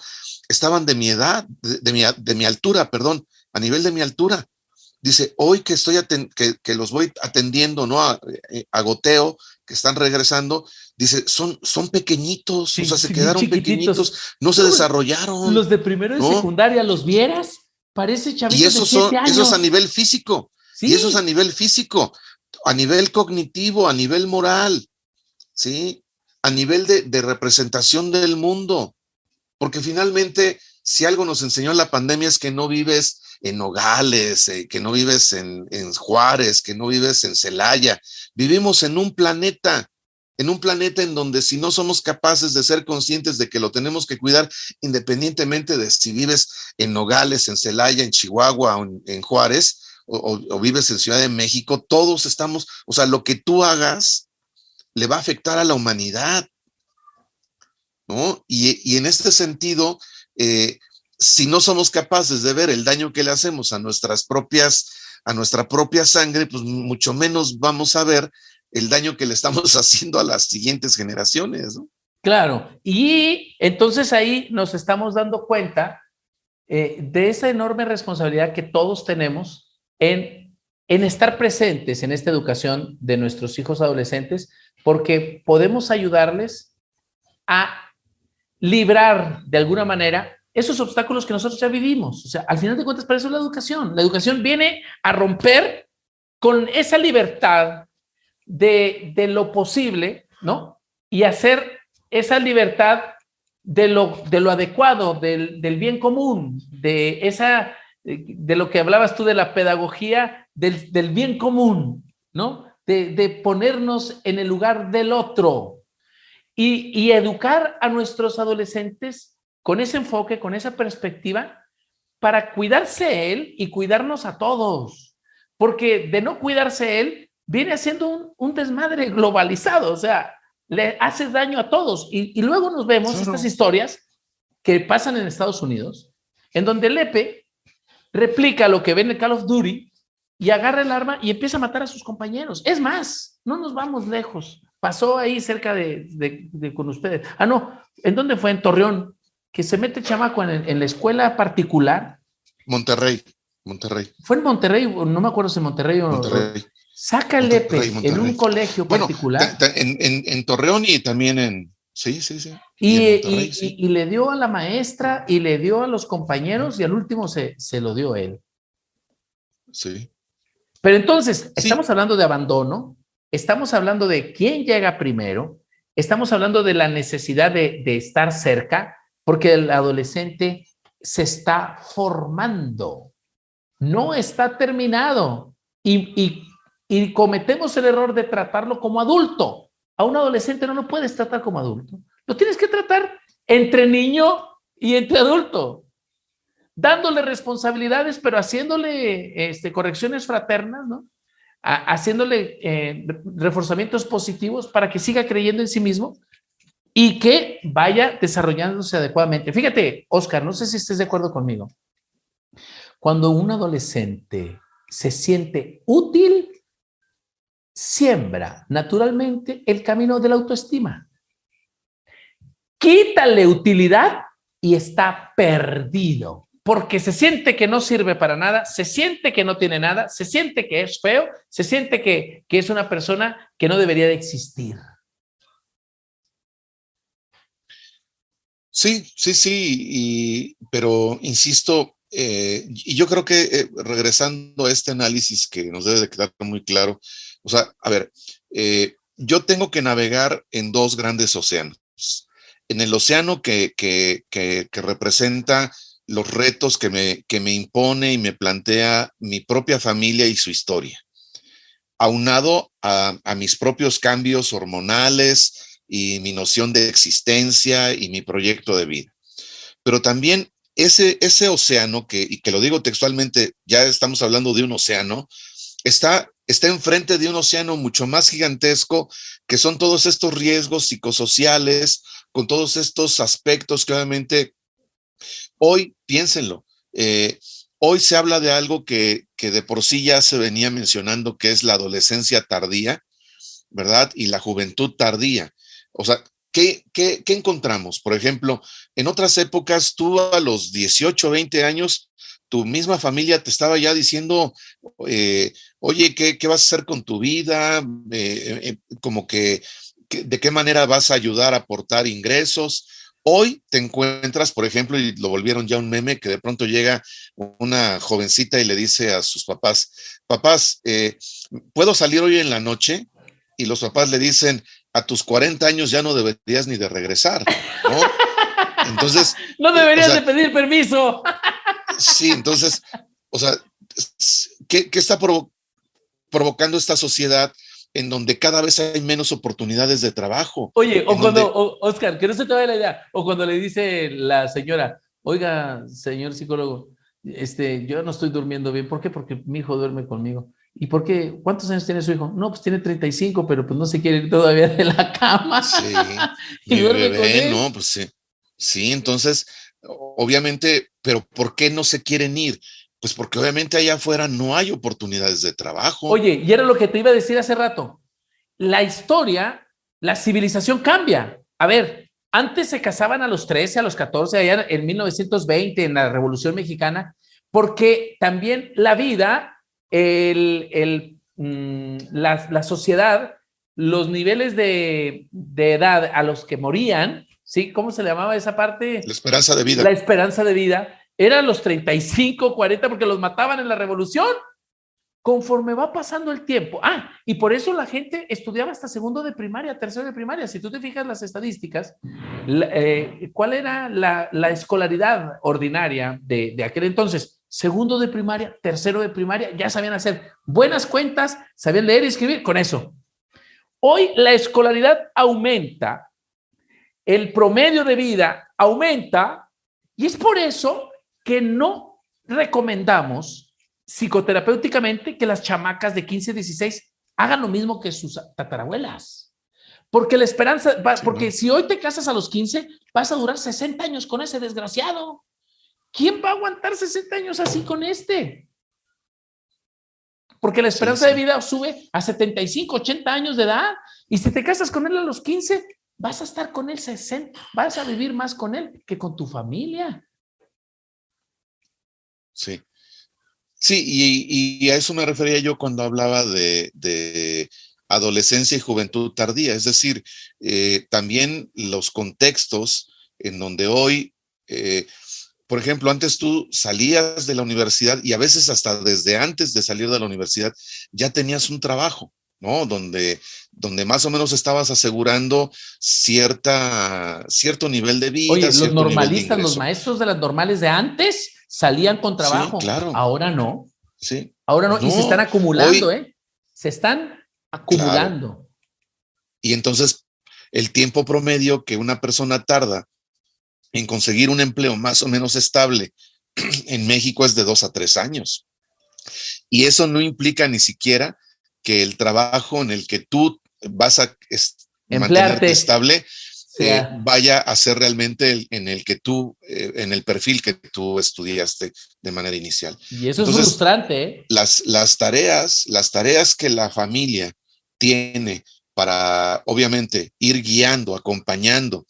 estaban de mi edad, de mi altura, perdón, a nivel de mi altura. Dice, hoy que que los voy atendiendo, ¿no? A goteo, que están regresando, dice, son pequeñitos, Sí, o sea, se sí, bien quedaron pequeñitos, no se desarrollaron. Los de primero y ¿no? secundaria, ¿los vieras? Parece Y chavitos de 7 años. eso es a nivel físico. Sí. Y eso es a nivel físico, a nivel cognitivo, a nivel moral, ¿sí? A nivel de representación del mundo. Porque finalmente, si algo nos enseñó la pandemia es que no vives en Nogales, que no vives en Juárez, que no vives en Celaya. Vivimos en un planeta en donde si no somos capaces de ser conscientes de que lo tenemos que cuidar, independientemente de si vives en Nogales, en Celaya, en Chihuahua o en Juárez, o vives en Ciudad de México, todos estamos, o sea, lo que tú hagas le va a afectar a la humanidad, ¿no? Y en este sentido, si no somos capaces de ver el daño que le hacemos a nuestra propia sangre, pues mucho menos vamos a ver el daño que le estamos haciendo a las siguientes generaciones, ¿no? Claro, y entonces ahí nos estamos dando cuenta de esa enorme responsabilidad que todos tenemos en estar presentes en esta educación de nuestros hijos adolescentes, porque podemos ayudarles a librar de alguna manera esos obstáculos que nosotros ya vivimos. O sea, al final de cuentas, para eso es la educación. La educación viene a romper con esa libertad de lo posible, ¿no? Y hacer esa libertad de lo adecuado, del bien común, de lo que hablabas tú de la pedagogía del bien común, ¿no? De ponernos en el lugar del otro y educar a nuestros adolescentes con ese enfoque, con esa perspectiva, para cuidarse él y cuidarnos a todos. Porque de no cuidarse él, viene haciendo un desmadre globalizado, o sea, le hace daño a todos. Y luego nos vemos estas historias que pasan en Estados Unidos, en donde Lepe replica lo que ve en el Call of Duty y agarra el arma y empieza a matar a sus compañeros. Es más, no nos vamos lejos. Pasó ahí cerca de con ustedes. Ah, no, ¿en dónde fue? En Torreón, que se mete chamaco en la escuela particular. Monterrey. Fue en Monterrey, no me acuerdo si en Monterrey o... Monterrey. Saca el Lepe en un colegio particular. En Torreón y también en... Sí. Y le dio a la maestra y le dio a los compañeros y al último se lo dio él. Sí. Pero entonces, estamos hablando de abandono, estamos hablando de quién llega primero, estamos hablando de la necesidad de estar cerca, porque el adolescente se está formando, no está terminado y cometemos el error de tratarlo como adulto. A un adolescente no lo puedes tratar como adulto, lo tienes que tratar entre niño y entre adulto, dándole responsabilidades, pero haciéndole correcciones fraternas, ¿no? Haciéndole reforzamientos positivos para que siga creyendo en sí mismo y que vaya desarrollándose adecuadamente. Fíjate, Oscar, no sé si estés de acuerdo conmigo. Cuando un adolescente se siente útil, siembra naturalmente el camino de la autoestima. quítale utilidad y está perdido, porque se siente que no sirve para nada, se siente que no tiene nada, se siente que es feo, se siente que es una persona que no debería de existir. Sí, pero insisto, y yo creo que regresando a este análisis que nos debe de quedar muy claro, o sea, a ver, yo tengo que navegar en dos grandes océanos. En el océano que representa los retos que me impone y me plantea mi propia familia y su historia, aunado a mis propios cambios hormonales y mi noción de existencia y mi proyecto de vida. Pero también ese océano, y que lo digo textualmente, ya estamos hablando de un océano, está enfrente de un océano mucho más gigantesco, que son todos estos riesgos psicosociales, con todos estos aspectos que obviamente hoy, piénsenlo, hoy se habla de algo que de por sí ya se venía mencionando, que es la adolescencia tardía, ¿verdad? Y la juventud tardía. O sea, ¿qué encontramos? Por ejemplo, en otras épocas, tú a los 18, 20 años, tu misma familia te estaba ya diciendo, oye, ¿qué vas a hacer con tu vida? Como que, ¿de qué manera vas a ayudar a aportar ingresos? Hoy te encuentras, por ejemplo, y lo volvieron ya un meme, que de pronto llega una jovencita y le dice a sus papás, ¿puedo salir hoy en la noche? Y los papás le dicen, a tus 40 años ya no deberías ni de regresar, ¿no? Entonces... no deberías de pedir permiso. Sí, entonces, o sea, ¿qué está provocando esta sociedad en donde cada vez hay menos oportunidades de trabajo? Oye, Oscar, que no se te vaya la idea, o cuando le dice la señora, oiga, señor psicólogo, yo no estoy durmiendo bien. ¿Por qué? Porque mi hijo duerme conmigo. ¿Y por qué? ¿Cuántos años tiene su hijo? No, pues tiene 35, pero pues no se quiere ir todavía de la cama. Sí, y duerme bebé, con él. No, pues sí. Sí, entonces, obviamente, pero ¿por qué no se quieren ir? Pues porque obviamente allá afuera no hay oportunidades de trabajo. Oye, y era lo que te iba a decir hace rato. La historia, la civilización cambia. A ver, antes se casaban a los 13, a los 14, allá en 1920, en la Revolución Mexicana, porque también la vida, la sociedad, los niveles de edad a los que morían, ¿sí? ¿Cómo se le llamaba esa parte? La esperanza de vida. La esperanza de vida era los 35, 40, porque los mataban en la Revolución. Conforme va pasando el tiempo, y por eso la gente estudiaba hasta segundo de primaria, tercero de primaria. Si tú te fijas las estadísticas, ¿cuál era la escolaridad ordinaria de aquel entonces? Segundo de primaria, tercero de primaria, ya sabían hacer buenas cuentas, sabían leer y escribir con eso. Hoy la escolaridad aumenta, el promedio de vida aumenta, y es por eso que no recomendamos psicoterapéuticamente que las chamacas de 15, 16 hagan lo mismo que sus tatarabuelas. Porque la esperanza, porque si hoy te casas a los 15, vas a durar 60 años con ese desgraciado. ¿Quién va a aguantar 60 años así con este? Porque la esperanza de vida sube a 75, 80 años de edad. Y si te casas con él a los 15, vas a estar con él 60, vas a vivir más con él que con tu familia. Sí. Sí, y a eso me refería yo cuando hablaba de adolescencia y juventud tardía, es decir, también los contextos en donde hoy, por ejemplo, antes tú salías de la universidad y a veces hasta desde antes de salir de la universidad ya tenías un trabajo, ¿no? Donde más o menos estabas asegurando cierto nivel de vida. Oye, los normalistas, los maestros de las normales de antes salían con trabajo. Sí, claro. Ahora no. Sí. Ahora no. Y se están acumulando, Se están acumulando. Claro. Y entonces, el tiempo promedio que una persona tarda en conseguir un empleo más o menos estable en México es de 2 a 3 años. Y eso no implica ni siquiera que el trabajo en el que tú vas a mantenerte estable vaya a ser realmente en el perfil que tú estudiaste de manera inicial. Y eso entonces, es frustrante. Las tareas que la familia tiene para, obviamente, ir guiando, acompañando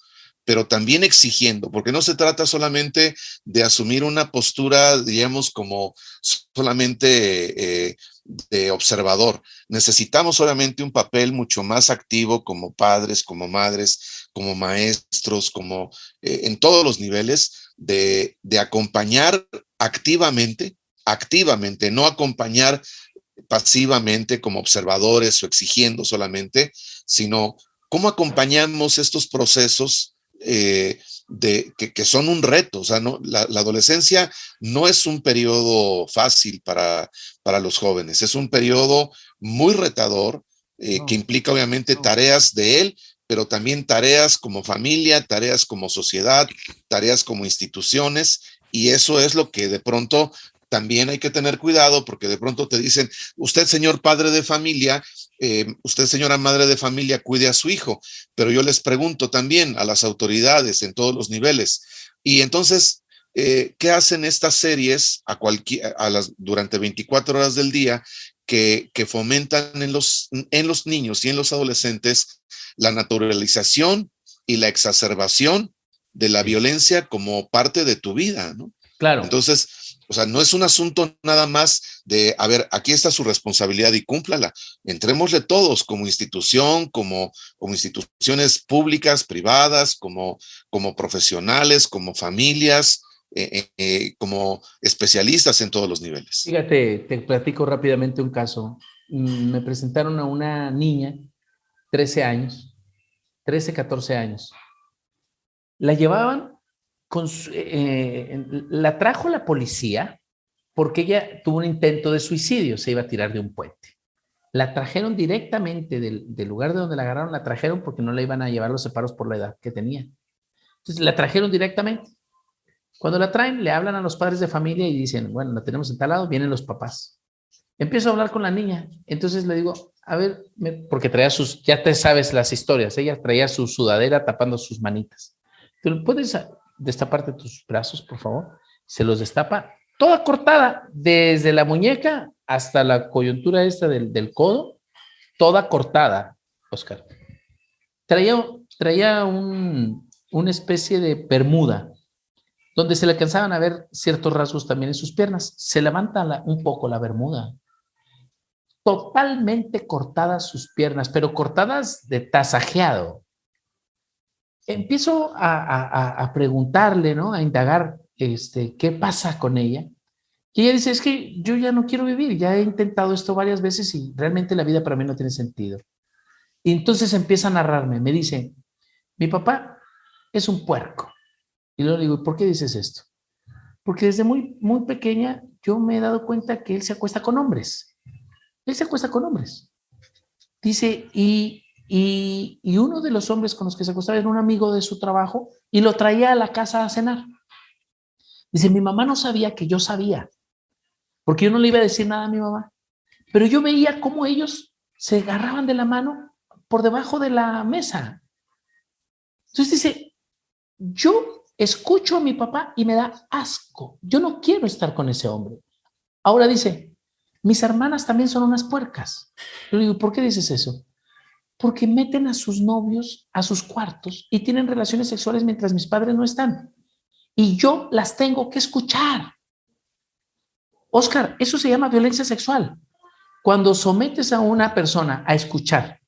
pero también exigiendo, porque no se trata solamente de asumir una postura, digamos, como solamente de observador. Necesitamos obviamente un papel mucho más activo como padres, como madres, como maestros, como en todos los niveles, de acompañar activamente, no acompañar pasivamente como observadores o exigiendo solamente, sino cómo acompañamos estos procesos que son un reto. O sea, no, la adolescencia no es un periodo fácil para los jóvenes, es un periodo muy retador que implica obviamente tareas de él, pero también tareas como familia, tareas como sociedad, tareas como instituciones, y eso es lo que de pronto también hay que tener cuidado, porque de pronto te dicen, usted, señor padre de familia, usted, señora madre de familia, cuide a su hijo, pero yo les pregunto también a las autoridades en todos los niveles, y entonces, ¿qué hacen estas series durante 24 horas del día que fomentan en los niños y en los adolescentes la naturalización y la exacerbación de la violencia como parte de tu vida, ¿no? Claro. Entonces, o sea, no es un asunto nada más de, a ver, aquí está su responsabilidad y cúmplala. Entrémosle todos como institución, como instituciones públicas, privadas, como profesionales, como familias, como especialistas en todos los niveles. Fíjate, te platico rápidamente un caso. Me presentaron a una niña, 13 años, 13, 14 años. La llevaban la trajo la policía porque ella tuvo un intento de suicidio, se iba a tirar de un puente. La trajeron directamente del lugar de donde la agarraron, la trajeron porque no la iban a llevar los separos por la edad que tenía. Entonces la trajeron directamente. Cuando la traen, le hablan a los padres de familia y dicen, bueno, la tenemos en tal lado, vienen los papás. Empiezo a hablar con la niña, entonces le digo, a ver, porque traía ya te sabes las historias, ella traía su sudadera tapando sus manitas. ¿Tú puedes destaparte tus brazos, por favor? Se los destapa, toda cortada, desde la muñeca hasta la coyuntura esta del codo, toda cortada, Oscar. Traía una especie de bermuda, donde se le alcanzaban a ver ciertos rasgos también en sus piernas. Se levanta un poco la bermuda. Totalmente cortadas sus piernas, pero cortadas de tasajeado. Empiezo a preguntarle, ¿no? A indagar qué pasa con ella. Y ella dice, es que yo ya no quiero vivir, ya he intentado esto varias veces y realmente la vida para mí no tiene sentido. Y entonces empieza a narrarme, me dice, mi papá es un puerco. Y luego le digo, ¿por qué dices esto? Porque desde muy, muy pequeña yo me he dado cuenta que él se acuesta con hombres. Él se acuesta con hombres. Dice, y uno de los hombres con los que se acostaba era un amigo de su trabajo y lo traía a la casa a cenar. Dice, mi mamá no sabía que yo sabía, porque yo no le iba a decir nada a mi mamá. Pero yo veía cómo ellos se agarraban de la mano por debajo de la mesa. Entonces dice, yo escucho a mi papá y me da asco. Yo no quiero estar con ese hombre. Ahora dice, mis hermanas también son unas puercas. Yo le digo, ¿por qué dices eso? Porque meten a sus novios a sus cuartos y tienen relaciones sexuales mientras mis padres no están. Y yo las tengo que escuchar. Oscar, eso se llama violencia sexual. Cuando sometes a una persona a escuchar,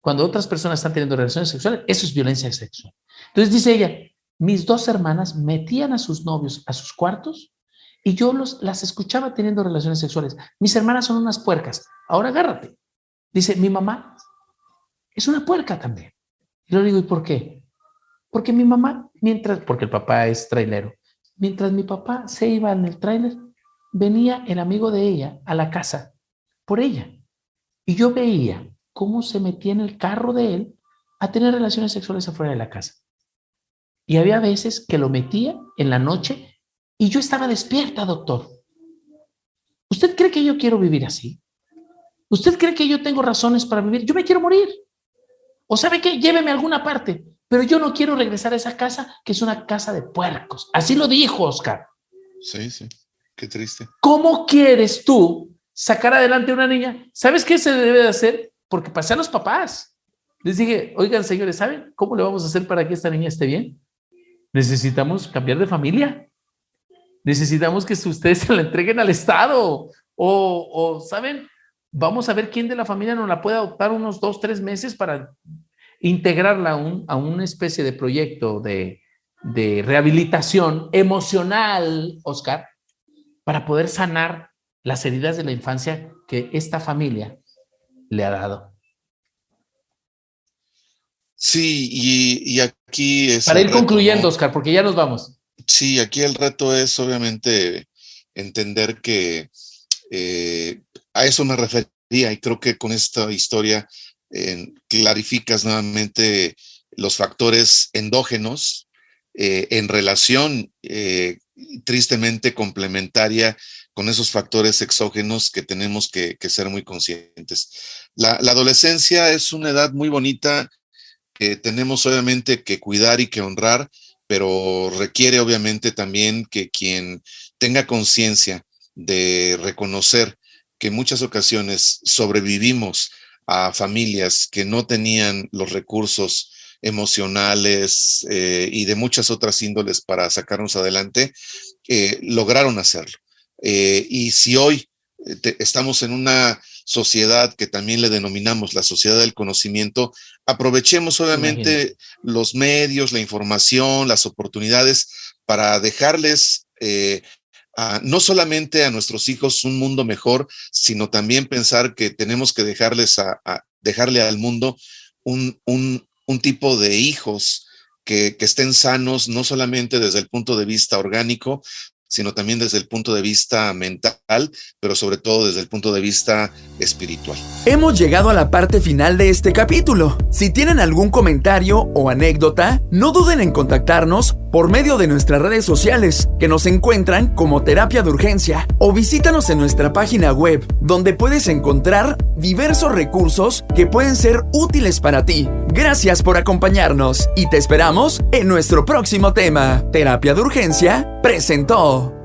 cuando otras personas están teniendo relaciones sexuales, eso es violencia sexual. Entonces dice ella, mis dos hermanas metían a sus novios a sus cuartos y yo las escuchaba teniendo relaciones sexuales. Mis hermanas son unas puercas. Ahora agárrate. Dice, mi mamá es una puerca también. Y le digo, ¿y por qué? Porque mi mamá, porque el papá es trailero, mientras mi papá se iba en el tráiler, venía el amigo de ella a la casa por ella. Y yo veía cómo se metía en el carro de él a tener relaciones sexuales afuera de la casa. Y había veces que lo metía en la noche y yo estaba despierta, doctor. ¿Usted cree que yo quiero vivir así? ¿Usted cree que yo tengo razones para vivir? Yo me quiero morir. ¿O sabe qué? Lléveme a alguna parte. Pero yo no quiero regresar a esa casa, que es una casa de puercos. Así lo dijo Oscar. Sí, sí. Qué triste. ¿Cómo quieres tú sacar adelante a una niña? ¿Sabes qué se debe de hacer? Porque pasean los papás. Les dije, oigan, señores, ¿saben cómo le vamos a hacer para que esta niña esté bien? Necesitamos cambiar de familia. Necesitamos que ustedes se la entreguen al Estado. ¿Saben? Vamos a ver quién de la familia nos la puede adoptar unos 2, 3 meses para integrarla a una especie de proyecto de rehabilitación emocional, Oscar, para poder sanar las heridas de la infancia que esta familia le ha dado. Sí, y aquí es... Para ir concluyendo, ¿no, Oscar? Porque ya nos vamos. Sí, aquí el reto es obviamente entender que a eso me refería, y creo que con esta historia clarificas nuevamente los factores endógenos en relación tristemente complementaria con esos factores exógenos que tenemos que ser muy conscientes. La adolescencia es una edad muy bonita que tenemos obviamente que cuidar y que honrar, pero requiere obviamente también que quien tenga conciencia de reconocer que en muchas ocasiones sobrevivimos a familias que no tenían los recursos emocionales y de muchas otras índoles para sacarnos adelante, lograron hacerlo. Y si hoy estamos en una sociedad que también le denominamos la sociedad del conocimiento, aprovechemos obviamente los medios, la información, las oportunidades para dejarles no solamente a nuestros hijos un mundo mejor, sino también pensar que tenemos que dejarle al mundo un tipo de hijos que estén sanos, no solamente desde el punto de vista orgánico, sino también desde el punto de vista mental, pero sobre todo desde el punto de vista espiritual. Hemos llegado a la parte final de este capítulo. Si tienen algún comentario o anécdota, no duden en contactarnos por medio de nuestras redes sociales, que nos encuentran como Terapia de Urgencia, o visítanos en nuestra página web, donde puedes encontrar diversos recursos que pueden ser útiles para ti. Gracias por acompañarnos y te esperamos en nuestro próximo tema. Terapia de Urgencia presentó.